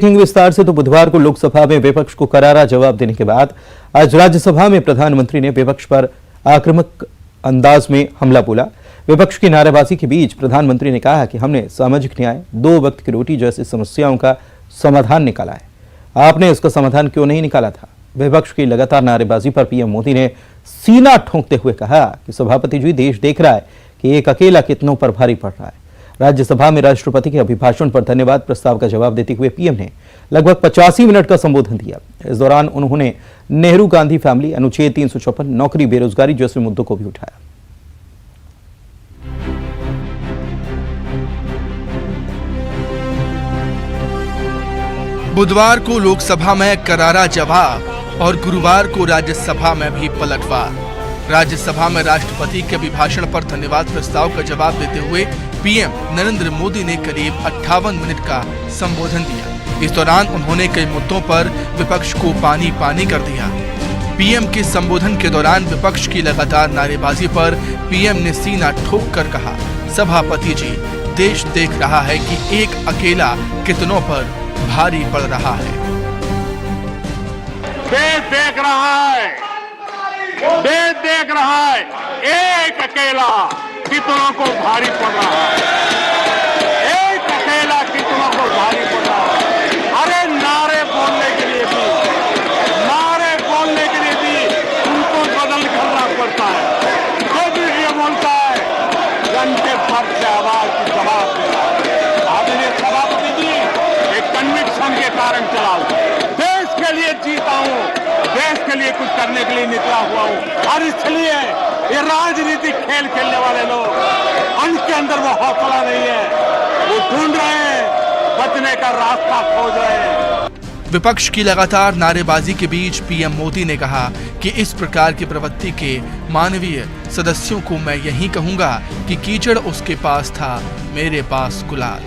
विस्तार से तो बुधवार को लोकसभा में विपक्ष को करारा जवाब देने के बाद आज राज्यसभा में प्रधानमंत्री ने विपक्ष पर आक्रामक अंदाज में हमला बोला। विपक्ष की नारेबाजी के बीच प्रधानमंत्री ने कहा कि हमने सामाजिक न्याय, 2 वक्त की रोटी जैसी समस्याओं का समाधान निकाला है, आपने इसका समाधान क्यों नहीं निकाला था। विपक्ष की लगातार नारेबाजी पर पीएम मोदी ने सीना ठोंकते हुए कहा कि सभापति जी, देश देख रहा है कि एक अकेला कितनों पर भारी पड़ रहा है। राज्यसभा में राष्ट्रपति के अभिभाषण पर धन्यवाद प्रस्ताव का जवाब देते हुए पीएम ने लगभग 85 मिनट का संबोधन दिया। इस दौरान उन्होंने नेहरू गांधी फैमिली, अनुच्छेद 356, नौकरी, बेरोजगारी जैसे मुद्दों को भी उठाया। बुधवार को लोकसभा में करारा जवाब और गुरुवार को राज्यसभा में भी पलटवार। राज्यसभा में राष्ट्रपति के अभिभाषण पर धन्यवाद प्रस्ताव का जवाब देते हुए पीएम नरेंद्र मोदी ने करीब 58 मिनट का संबोधन दिया। इस दौरान उन्होंने कई मुद्दों पर विपक्ष को पानी पानी कर दिया। पीएम के संबोधन के दौरान विपक्ष की लगातार नारेबाजी पर पीएम ने सीना ठोक कर कहा, सभापति जी, देश देख रहा है कि एक अकेला कितनों पर भारी पड़ रहा है। देश देख रहा है, देश देख रहा है, एक अकेला कितनों को भारी पड़ रहा है, एक अकेला कितनों को भारी पड़ रहा है। अरे नारे बोलने के लिए भी उनको बदल करना पड़ता है। जो भी ये बोलता है घंटे भर से आवाज की जवाब देना है। आदरणीय सभापति जी, एक कन्विक्शन के कारण चला हूं, देश के लिए जीता हूं, देश के लिए कुछ करने के लिए निकला हुआ हूं। और इसलिए ये राजनीतिक खेल खेलने वाले लोग, उनके अंदर वो हौसला नहीं है, वो ढूंढ रहे हैं, बचने का रास्ता खोज रहे हैं। विपक्ष की लगातार नारेबाजी के बीच पीएम मोदी ने कहा कि इस प्रकार की प्रवृत्ति के मानवीय सदस्यों को मैं यही कहूंगा कि कीचड़ उसके पास था, मेरे पास गुलाल।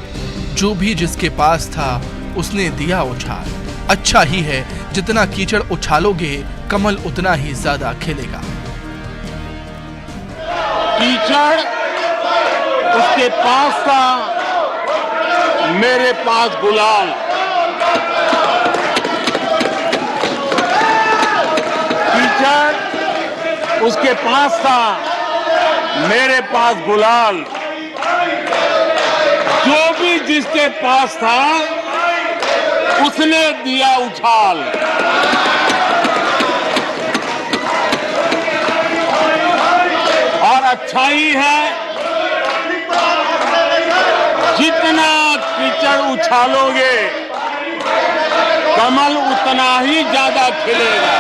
जो भी जिसके पास था उसने दिया उछाल। अच्छा ही है, जितना कीचड़ उछालोगे कमल उतना ही ज्यादा खिलेगा। कीचड़ उसके पास था, मेरे पास गुलाल। कीचड़ उसके पास था, मेरे पास गुलाल। जो भी जिसके पास था उसने दिया उछाल। और अच्छा ही है, जितना कीचड़ उछालोगे कमल उतना ही ज्यादा खिलेगा।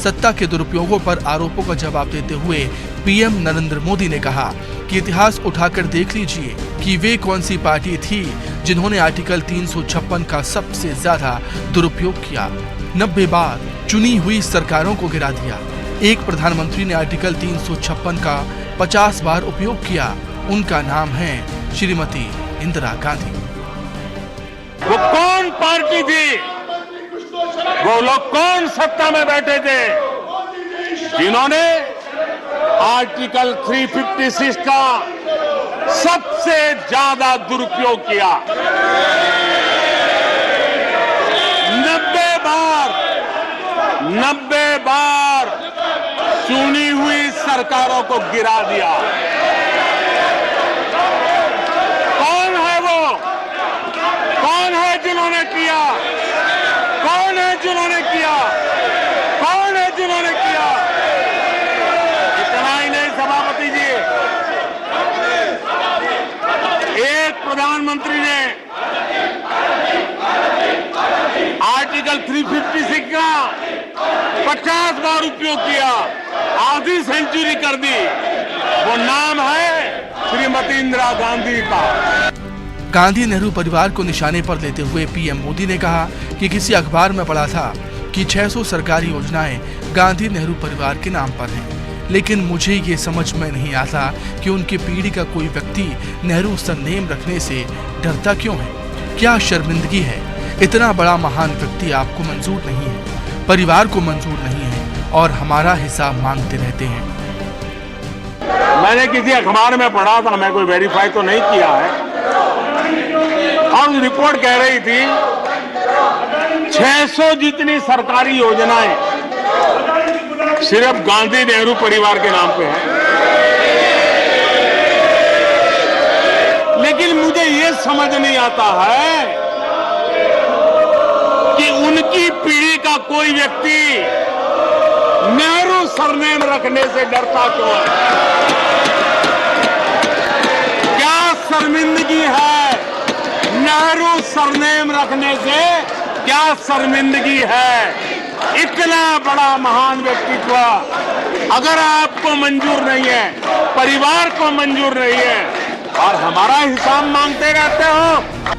सत्ता के दुरुपयोगों पर आरोपों का जवाब देते हुए पीएम नरेंद्र मोदी ने कहा कि इतिहास उठाकर देख लीजिए कि वे कौन सी पार्टी थी जिन्होंने आर्टिकल 356 का सबसे ज्यादा दुरुपयोग किया। 90 बार चुनी हुई सरकारों को गिरा दिया। एक प्रधानमंत्री ने आर्टिकल 356 का 50 बार उपयोग किया। उनका नाम है श्रीमती इंदिरा गांधी। वो कौन पार्टी थी, वो लोग कौन सत्ता में बैठे थे जिन्होंने आर्टिकल 356 का सबसे ज्यादा दुरुपयोग किया। 90 बार चुनी हुई सरकारों को गिरा दिया। कौन है वो? कौन है जिन्होंने किया? कौन है जिन्होंने किया? कौन है जिन्होंने किया? इतना ही नहीं सभापति जी, एक प्रधानमंत्री ने आर्टिकल 356 का 50 बार उपयोग किया, आधी सेंचुरी कर दी। वो नाम है श्रीमती इंदिरा गांधी का। गांधी नेहरू परिवार को निशाने पर लेते हुए पीएम मोदी ने कहा कि किसी अखबार में पढ़ा था कि 600 सरकारी योजनाएं गांधी नेहरू परिवार के नाम पर हैं, लेकिन मुझे ये समझ में नहीं आता कि उनकी पीढ़ी का कोई व्यक्ति नेहरू सरनेम रखने से डरता क्यों है। क्या शर्मिंदगी है, इतना बड़ा महान व्यक्ति आपको मंजूर नहीं है, परिवार को मंजूर नहीं है और हमारा हिसाब मांगते रहते हैं। मैंने किसी अखबार में पढ़ा था, मैं कोई वेरीफाई तो नहीं किया है, और रिपोर्ट कह रही थी 600 जितनी सरकारी योजनाएं सिर्फ गांधी नेहरू परिवार के नाम पे है। लेकिन मुझे ये समझ नहीं आता है कि उनकी पीढ़ी का कोई व्यक्ति नेहरू सरनेम रखने से डरता क्यों है? क्या शर्मिंदगी है नेहरू सरनेम रखने से? क्या शर्मिंदगी है? इतना बड़ा महान व्यक्तित्व अगर आपको मंजूर नहीं है, परिवार को मंजूर नहीं है और हमारा हिसाब मांगते रहते हो।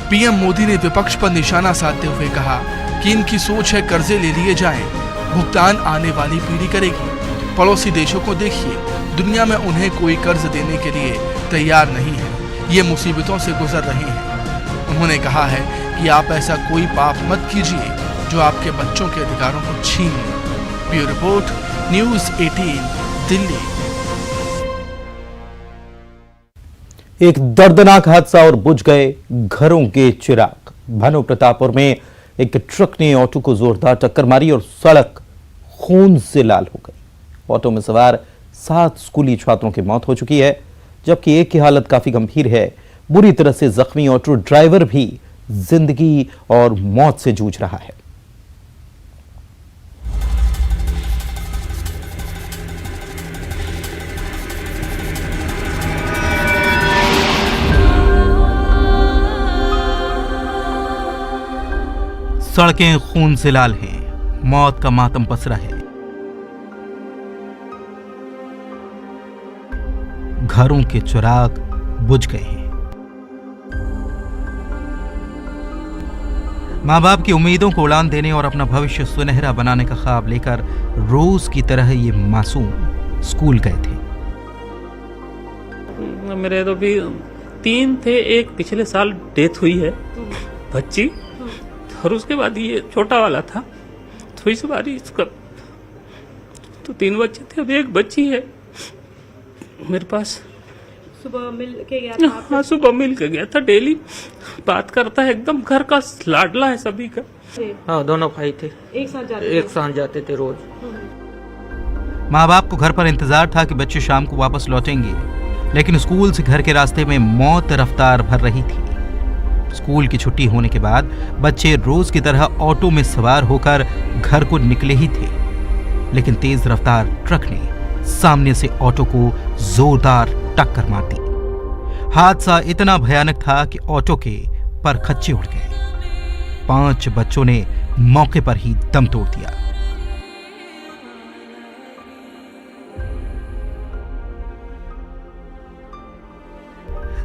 पीएम मोदी ने विपक्ष पर निशाना साधते हुए कहा कि इनकी सोच है कर्जे ले लिए जाएं, भुगतान आने वाली पीढ़ी करेगी। पड़ोसी देशों को देखिए, दुनिया में उन्हें कोई कर्ज देने के लिए तैयार नहीं है, ये मुसीबतों से गुजर रहे हैं। उन्होंने कहा है कि आप ऐसा कोई पाप मत कीजिए जो आपके बच्चों के अधिकारों को छीन ले। Bureau report, news 18, Delhi. एक दर्दनाक हादसा और बुझ गए घरों के चिराग। भानु प्रतापपुर में एक ट्रक ने ऑटो को जोरदार टक्कर मारी और सड़क खून से लाल हो गई। ऑटो में सवार 7 स्कूली छात्रों की मौत हो चुकी है, जबकि एक की हालत काफी गंभीर है। बुरी तरह से जख्मी ऑटो ड्राइवर भी जिंदगी और मौत से जूझ रहा है। सड़कें खून से लाल हैं, मौत का मातम पसरा है। घरों के चिराग बुझ गए हैं। मां बाप की उम्मीदों को उड़ान देने और अपना भविष्य सुनहरा बनाने का ख्वाब लेकर रोज की तरह ये मासूम स्कूल गए थे। मेरे तो भी 3 थे, एक पिछले साल डेथ हुई है बच्ची, और उसके बाद ये छोटा वाला था, तो इस बार इसका तो 3 बच्चे थे, अब एक बच्ची है मेरे पास। सुबह मिल के गया था? हाँ, सुबह मिल के गया था। डेली बात करता है, एकदम घर का लाडला है सभी का। हाँ, दोनों भाई थे, एक साथ जाते थे रोज। माँ बाप को घर पर इंतजार था कि बच्चे शाम को वापस लौटेंगे, लेकिन स्कूल से घर के रास्ते में मौत रफ्तार भर रही थी। स्कूल की छुट्टी होने के बाद बच्चे रोज की तरह ऑटो में सवार होकर घर को निकले ही थे, लेकिन तेज रफ्तार ट्रक ने सामने से ऑटो को जोरदार टक्कर मार दी। हादसा इतना भयानक था कि ऑटो के परखच्चे उड़ गए। 5 बच्चों ने मौके पर ही दम तोड़ दिया।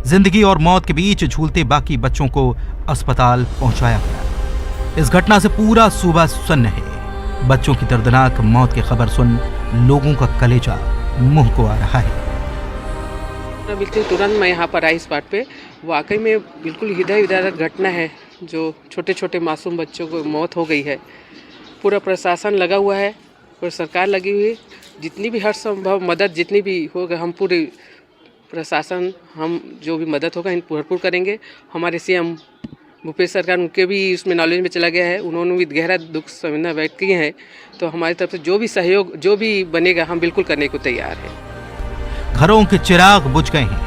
जिंदगी और मौत के बीच झूलते बाकी बच्चों को अस्पताल पहुंचाया गया। इस घटना से पूरा सूबा सन्न है। बच्चों की दर्दनाक मौत की खबर सुन लोगों का कलेजा मुंह को आ रहा है। बिल्कुल तुरंत मैं यहाँ पर आई स्पॉट पे। वाकई में बिल्कुल हृदय विदारक घटना है, जो छोटे छोटे मासूम बच्चों को मौत हो गई है। पूरा प्रशासन लगा हुआ है, पूरी सरकार लगी हुई है। जितनी भी हर संभव मदद जितनी भी होगा, हम पूरे प्रशासन हम जो भी मदद होगा इन भरपूर करेंगे। हमारे सीएम भूपेश सरकार, उनके भी इसमें नॉलेज में चला गया है, उन्होंने भी गहरा दुख संवेदना व्यक्त किए हैं। तो हमारी तरफ से जो भी सहयोग जो भी बनेगा हम बिल्कुल करने को तैयार हैं। घरों के चिराग बुझ गए हैं।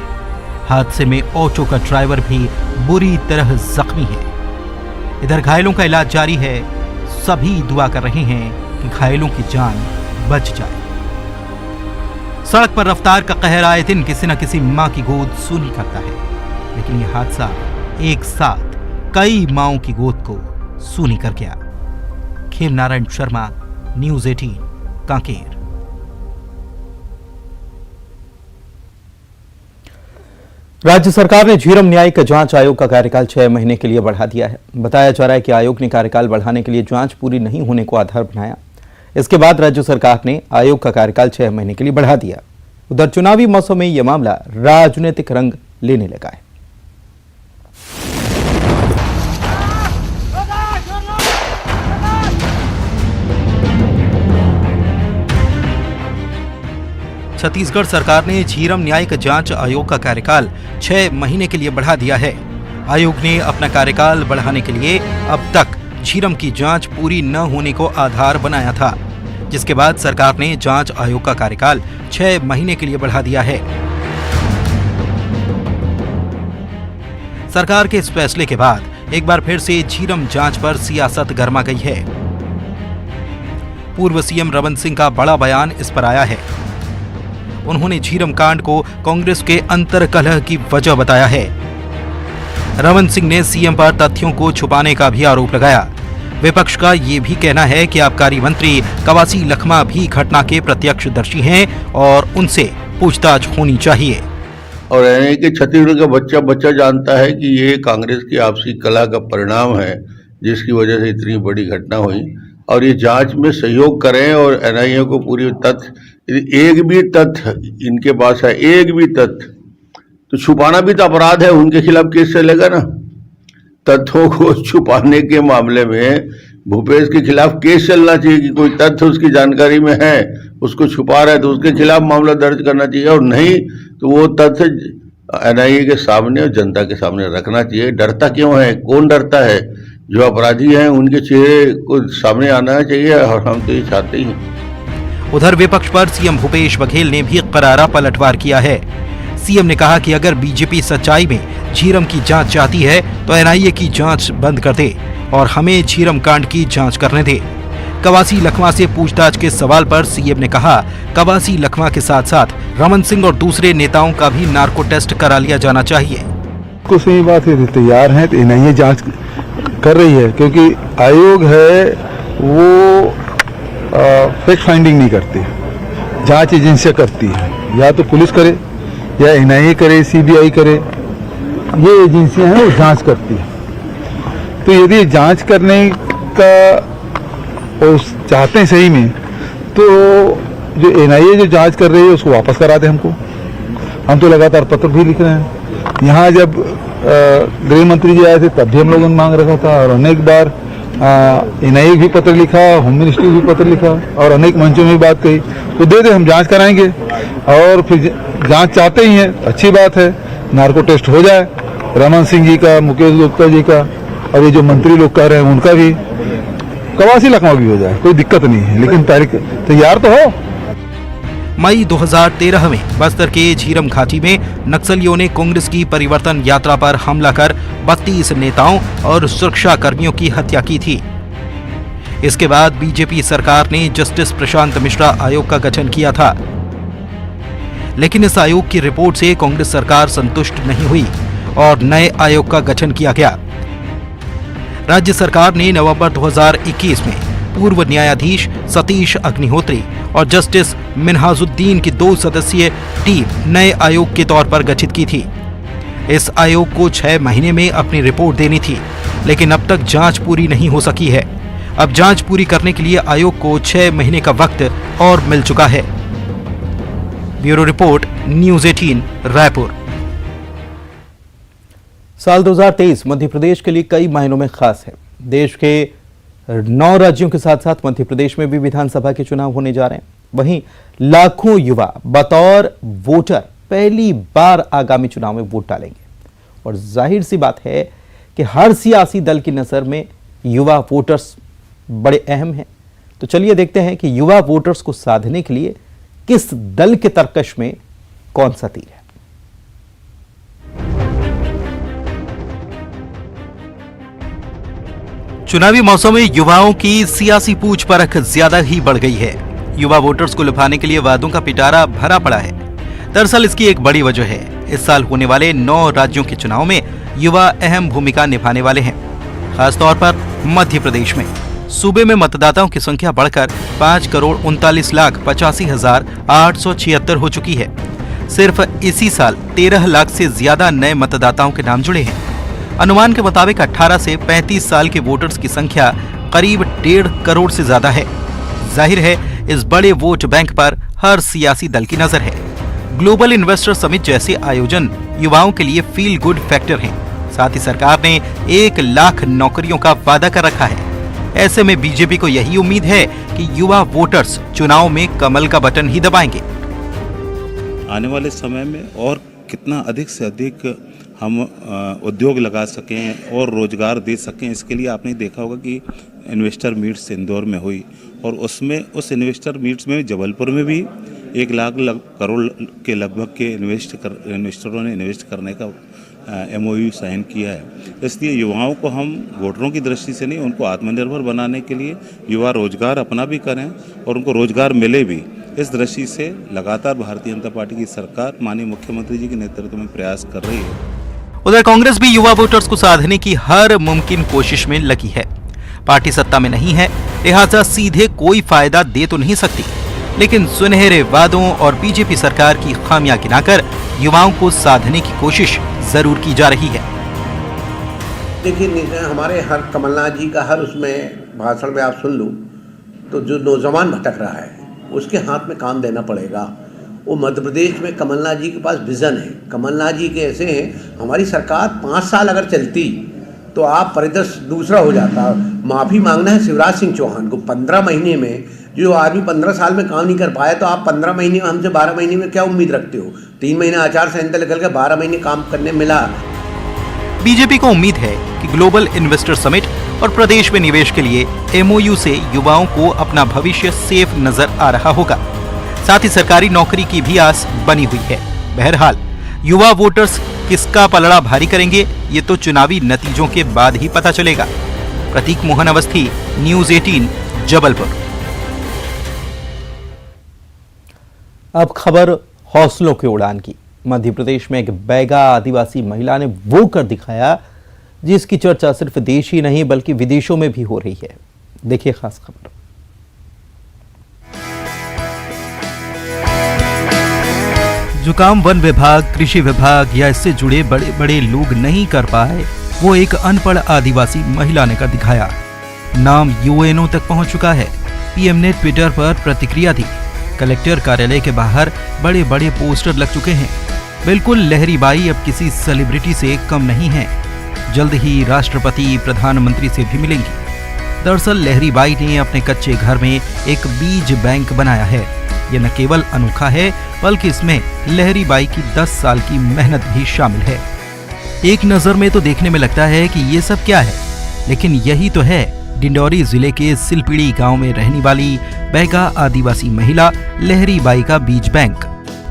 हादसे में ऑटो का ड्राइवर भी बुरी तरह जख्मी है। इधर घायलों का इलाज जारी है। सभी दुआ कर रहे हैं कि घायलों की जान बच जाए। सड़क पर रफ्तार का कहर आए दिन किसी न किसी मां की गोद सूनी करता है, लेकिन यह हादसा एक साथ कई माओं की गोद को सूनी कर गया। खेम नारायण शर्मा, न्यूज़ 18, कांकेर। राज्य सरकार ने झीरम न्यायिक जांच आयोग का कार्यकाल 6 महीने के लिए बढ़ा दिया है। बताया जा रहा है कि आयोग ने कार्यकाल बढ़ाने के लिए जांच पूरी नहीं होने को आधार बनाया। इसके बाद राज्य सरकार ने आयोग का कार्यकाल 6 महीने के लिए बढ़ा दिया। उधर चुनावी मौसम में यह मामला राजनीतिक रंग लेने लगा है। छत्तीसगढ़ सरकार ने झीरम न्यायिक जांच आयोग का कार्यकाल 6 महीने के लिए बढ़ा दिया है। आयोग ने अपना कार्यकाल बढ़ाने के लिए अब तक झीरम की जांच पूरी न होने को आधार बनाया था, जिसके बाद सरकार ने जांच आयोग का कार्यकाल 6 महीने के लिए बढ़ा दिया है। सरकार के इस फैसले के बाद एक बार फिर से झीरम जांच पर सियासत गर्मा गई है। पूर्व सीएम रमन सिंह का बड़ा बयान इस पर आया है। उन्होंने झीरम कांड को कांग्रेस के अंतर्कलह की वजह बताया है। रमन सिंह ने सीएम पर तथ्यों को छुपाने का भी आरोप लगाया। विपक्ष का ये भी कहना है कि आबकारी मंत्री कवासी लखमा भी घटना के प्रत्यक्षदर्शी हैं और उनसे पूछताछ होनी चाहिए। और यानी कि छत्तीसगढ़ का बच्चा जानता है कि ये कांग्रेस की आपसी कला का परिणाम है, जिसकी वजह से इतनी बड़ी घटना हुई। और ये जांच में सहयोग करें और एनआईए को पूरी तथ्य, एक भी तथ्य इनके पास है, एक भी तथ्य तो छुपाना भी तो अपराध है, उनके खिलाफ केस चलेगा ना। तथ्यों को छुपाने के मामले में भूपेश के खिलाफ केस चलना चाहिए कि कोई तथ्य उसकी जानकारी में है, उसको छुपा रहा है तो उसके खिलाफ मामला दर्ज करना चाहिए, और नहीं तो वो तथ्य एनआईए के सामने और जनता के सामने रखना चाहिए। डरता क्यों है? कौन डरता है? जो अपराधी हैं उनके चेहरे को सामने आना चाहिए, और हम तो ये चाहते ही हैं। उधर विपक्ष पर सीएम भूपेश बघेल ने भी करारा पलटवार किया है। सीएम ने कहा कि अगर बीजेपी सच्चाई में झीरम की जांच चाहती है तो एनआईए की जांच बंद कर दे और हमें झीरम कांड की जांच करने दे। कवासी लखमा से पूछताछ के सवाल पर सीएम ने कहा, कवासी लखमा के साथ साथ रमन सिंह और दूसरे नेताओं का भी नार्को टेस्ट करा लिया जाना चाहिए। कुछ सही बात है, तैयार है तो एनआईए जांच कर रही है, क्योंकि आयोग है वो फैक्ट फाइंडिंग नहीं करती, जांच एजेंसियां करती है। या तो पुलिस करे या एनआईए करे, सीबीआई करे, ये एजेंसियां हैं वो जांच करती है। तो यदि जांच करने का वो चाहते हैं सही में, तो जो एनआईए जो जांच कर रही है उसको वापस करा दे हमको। हम तो लगातार पत्र भी लिख रहे हैं। यहाँ जब गृह मंत्री जी आए थे तब भी हम लोगों ने मांग रखा था, और अनेक बार एनआईए भी पत्र लिखा, होम मिनिस्ट्री भी पत्र लिखा, और अनेक मंचों में बात कही। तो दे दे, हम जांच कराएंगे। और फिर जांच चाहते ही हैं, अच्छी बात है, नार्को टेस्ट हो जाए रमन सिंह जी का, मुकेश गुप्ता जी का, और ये जो मंत्री लोग कह रहे हैं उनका भी, कवासी लखमा भी हो जाए, कोई दिक्कत नहीं है, लेकिन तैयार तो हो। मई 2013 में बस्तर के झीरम घाटी में नक्सलियों ने कांग्रेस की परिवर्तन यात्रा पर हमला कर 32 नेताओं और सुरक्षा कर्मियों की हत्या की थी। इसके बाद बीजेपी सरकार ने जस्टिस प्रशांत मिश्रा आयोग का गठन किया था, लेकिन इस आयोग की रिपोर्ट से कांग्रेस सरकार संतुष्ट नहीं हुई और नए आयोग का गठन किया गया। राज्य सरकार ने नवंबर 2021 में पूर्व न्यायाधीश सतीश अग्निहोत्री और जस्टिस मिन्हाजुद्दीन की 2 सदस्यीय टीम नए आयोग के तौर पर गठित की थी। इस आयोग को 6 महीने में अपनी रिपोर्ट देनी थी, लेकिन अब तक जांच पूरी नहीं हो सकी है। अब जांच पूरी करने के लिए आयोग को 6 महीने का वक्त और मिल चुका है। Bureau report, news 18 Raipur. साल 2023 मध्य प्रदेश के लिए कई मायनों में खास है। देश के 9 राज्यों के साथ साथ मध्य प्रदेश में भी विधानसभा के चुनाव होने जा रहे हैं। वहीं लाखों युवा बतौर वोटर पहली बार आगामी चुनाव में वोट डालेंगे, और जाहिर सी बात है कि हर सियासी दल की नजर में युवा वोटर्स बड़े अहम हैं। तो चलिए देखते हैं कि युवा वोटर्स को साधने के लिए किस दल के तरकश में कौन सा तीर है। चुनावी मौसम में युवाओं की सियासी पूछ परख ज्यादा ही बढ़ गई है। युवा वोटर्स को लुभाने के लिए वादों का पिटारा भरा पड़ा है। दरअसल इसकी एक बड़ी वजह है, इस साल होने वाले 9 राज्यों के चुनाव में युवा अहम भूमिका निभाने वाले हैं। खासतौर पर मध्य प्रदेश में सूबे में मतदाताओं की संख्या बढ़कर 5,39,85,876 हो चुकी है। सिर्फ इसी साल 13 लाख से ज्यादा नए मतदाताओं के नाम जुड़े हैं। अनुमान के मुताबिक 18 से 35 साल के वोटर्स की संख्या करीब 1.5 करोड़ से ज्यादा है। जाहिर है इस बड़े वोट बैंक पर हर सियासी दल की नजर है। ग्लोबल इन्वेस्टर समिट जैसे आयोजन युवाओं के लिए फील गुड फैक्टर हैं। साथ ही सरकार ने 1 लाख नौकरियों का वादा कर रखा है। ऐसे में बीजेपी को यही उम्मीद है कि युवा वोटर्स चुनाव में कमल का बटन ही दबाएंगे। आने वाले समय में और कितना अधिक से अधिक हम उद्योग लगा सकें और रोज़गार दे सकें। इसके लिए आपने देखा होगा कि इन्वेस्टर मीट्स इंदौर में हुई और उसमें उस इन्वेस्टर मीट्स में जबलपुर में भी 1 लाख करोड़ के लगभग के इन्वेस्टरों ने इन्वेस्ट करने का MOU साइन किया है। इसलिए युवाओं को हम वोटरों की दृष्टि से नहीं, उनको आत्मनिर्भर बनाने के लिए युवा रोजगार अपना भी करें और उनको रोजगार मिले भी, इस दृष्टि से लगातार भारतीय जनता पार्टी की सरकार माननीय मुख्यमंत्री जी के नेतृत्व में प्रयास कर रही है। उधर कांग्रेस भी युवा वोटर्स को साधने की हर मुमकिन कोशिश में लगी है। पार्टी सत्ता में नहीं है, लिहाजा सीधे कोई फायदा दे तो नहीं सकती, लेकिन सुनहरे वादों और बीजेपी सरकार की खामियां गिनाकर युवाओं को साधने की कोशिश जरूर की जा रही है। देखिए, हमारे हर कमलनाथ जी का हर उसमें भाषण में आप सुन लो तो जो नौजवान भटक रहा है उसके हाथ में काम देना पड़ेगा। वो मध्य प्रदेश में कमलनाथ जी के पास विजन है, कमलनाथ जी के ऐसे हैं, हमारी सरकार 5 साल अगर चलती तो आप परिदृश्य दूसरा हो जाता। माफ़ी मांगना है शिवराज सिंह चौहान को, 15 महीने में जो आदमी 15 साल में काम नहीं कर पाया, तो आप 15 महीने में हमसे 12 महीने में क्या उम्मीद रखते हो? 3 महीने आचार संहिता निकल के 12 महीने काम करने मिला। बीजेपी को उम्मीद है कि ग्लोबल इन्वेस्टर समिट और प्रदेश में निवेश के लिए MOU से युवाओं को अपना भविष्य सेफ नजर आ रहा होगा। साथ ही सरकारी नौकरी की भी आस बनी हुई है। बहरहाल युवा वोटर्स किसका पलड़ा भारी करेंगे, ये तो चुनावी नतीजों के बाद ही पता चलेगा। प्रतीक मोहन अवस्थी, न्यूज़ 18, जबलपुर। अब खबर हौसलों की उड़ान की। मध्य प्रदेश में एक बैगा आदिवासी महिला ने वो कर दिखाया जिसकी चर्चा सिर्फ देश ही नहीं बल्कि विदेशों में भी हो रही है। देखिए खास खबर। जो काम वन विभाग, कृषि विभाग या इससे जुड़े बड़े बड़े लोग नहीं कर पाए, वो एक अनपढ़ आदिवासी महिला ने कर दिखाया। नाम UNO तक पहुंच चुका है। PM ने ट्विटर पर प्रतिक्रिया दी। कलेक्टर कार्यालय के बाहर बड़े बड़े पोस्टर लग चुके हैं। बिल्कुल लहरी बाई अब किसी सेलिब्रिटी से कम नहीं है। जल्द ही राष्ट्रपति, प्रधानमंत्री से भी मिलेंगी। दरअसल लहरी बाई ने अपने कच्चे घर में एक बीज बैंक बनाया है। ये न केवल अनोखा है बल्कि इसमें लहरी बाई की 10 साल की मेहनत भी शामिल है। एक नजर में तो देखने में लगता है कि ये सब क्या है, लेकिन यही तो है डिंडौरी जिले के सिलपीड़ी गांव में रहने वाली बैगा आदिवासी महिला लहरी बाई का बीज बैंक।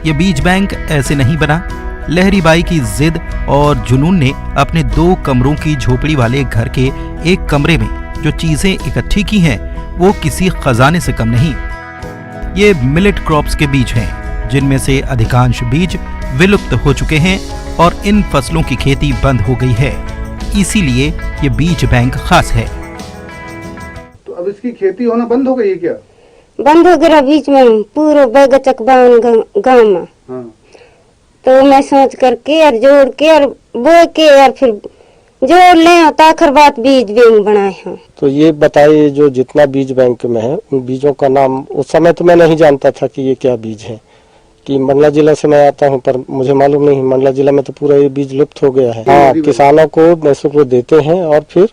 ये बीज बैंक ऐसे नहीं बना। लहरी बाई की जिद और जुनून ने अपने 2 कमरों की झोपड़ी वाले घर के एक कमरे में जो चीजें इकट्ठी की हैं, वो किसी खजाने से कम नहीं। ये मिलेट क्रॉप्स के बीज हैं, जिनमें से अधिकांश बीज विलुप्त हो चुके हैं और इन फसलों की खेती बंद हो गई है। इसीलिए ये बीज बैंक खास है। तो अब इसकी खेती होना बंद हो गई है क्या? बंद हो गया बीच में, पूरा बैगा चकबान गाँव में। हाँ। तो मैं सोच करके और जोड़ के और बो के और फिर जोड़ ले ताखर बात बीज बैंक बनाए हैं। तो ये बताइए, जो जितना बीज बैंक में है उन बीजों का नाम, उस समय तो मैं नहीं जानता था कि ये क्या बीज है, कि मंडला जिला से मैं आता हूँ, पर मुझे मालूम नहीं, मंडला जिला में तो पूरा ये बीज लुप्त हो गया है। हाँ, किसानों को मैसों को देते हैं और फिर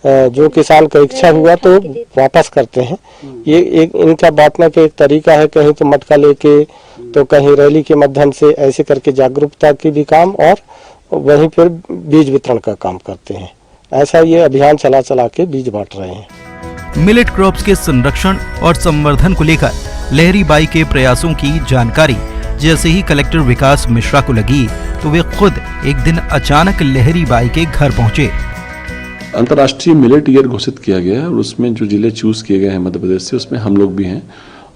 जो किसान का इच्छा हुआ तो वापस करते हैं। ये एक इनका बांटने का एक तरीका है, कहीं तो मटका लेके तो कहीं रैली के माध्यम से, ऐसे करके जागरूकता की भी काम और वहीं पर बीज वितरण का काम करते हैं। ऐसा ये अभियान चला चला के बीज बांट रहे हैं। मिलेट क्रॉप्स के संरक्षण और संवर्धन को लेकर लहरी बाई के प्रयासों की जानकारी जैसे ही कलेक्टर विकास मिश्रा को लगी तो वे खुद एक दिन अचानक लहरी बाई के घर पहुंचे। अंतर्राष्ट्रीय मिलेट ईयर घोषित किया गया है और उसमें जो जिले चूज किए गए हैं मध्य प्रदेश से, उसमें हम लोग भी हैं।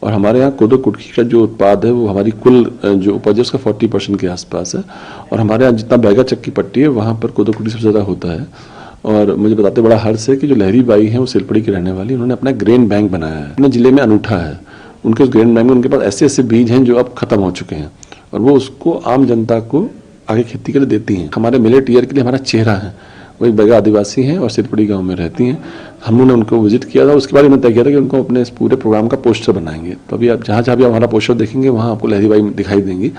और हमारे यहाँ कोदो कुटकी का जो उत्पाद है वो हमारी कुल जो उपज है उसका 40% के आसपास है। और हमारे यहाँ जितना बैगा चक्की पट्टी है वहाँ पर कोदो कुटकी सबसे ज़्यादा होता है। और मुझे बताते बड़ा हर्ष है कि जो लहरी बाई हैं वो सिलपड़ी की रहने वाली, उन्होंने अपना ग्रेन बैंक बनाया है। अपने जिले में अनूठा है। उनके उस ग्रेन बैंक में उनके पास ऐसे ऐसे बीज हैं जो अब खत्म हो चुके हैं और वो उसको आम जनता को आगे खेती के लिए देती हैं। हमारे मिलेट ईयर के लिए हमारा चेहरा है, वो एक बैगा आदिवासी हैं और सिलपड़ी गांव में रहती हैं। हमने उनको विजिट किया था, उसके बाद हमने तय किया था कि उनको अपने इस पूरे प्रोग्राम का पोस्टर बनाएंगे। तो अभी आप जहाँ भी हमारा पोस्टर देखेंगे वहाँ आपको लहरी बाई दिखाई देंगी।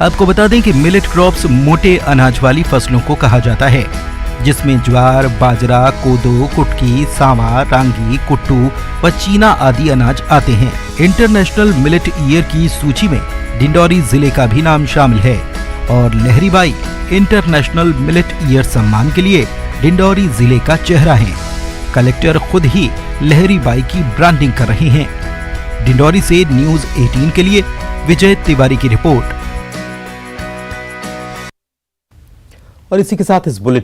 आपको बता दें कि मिलेट क्रॉप्स मोटे अनाज वाली फसलों को कहा जाता है, जिसमें ज्वार, बाजरा, कोदो, कुटकी, सांवा, रांगी, कुट्टू व चीना आदि अनाज आते हैं। इंटरनेशनल मिलेट ईयर की सूची में डिंडौरी जिले का भी नाम शामिल है और लहरीबाई इंटरनेशनल मिलेट ईयर सम्मान के लिए डिंडौरी जिले का चेहरा हैं। कलेक्टर खुद ही लहरीबाई की ब्रांडिंग कर रहे हैं। डिंडौरी से न्यूज़ 18 के लिए विजय तिवारी की रिपोर्ट। और इसी के साथ इस बुलेटिन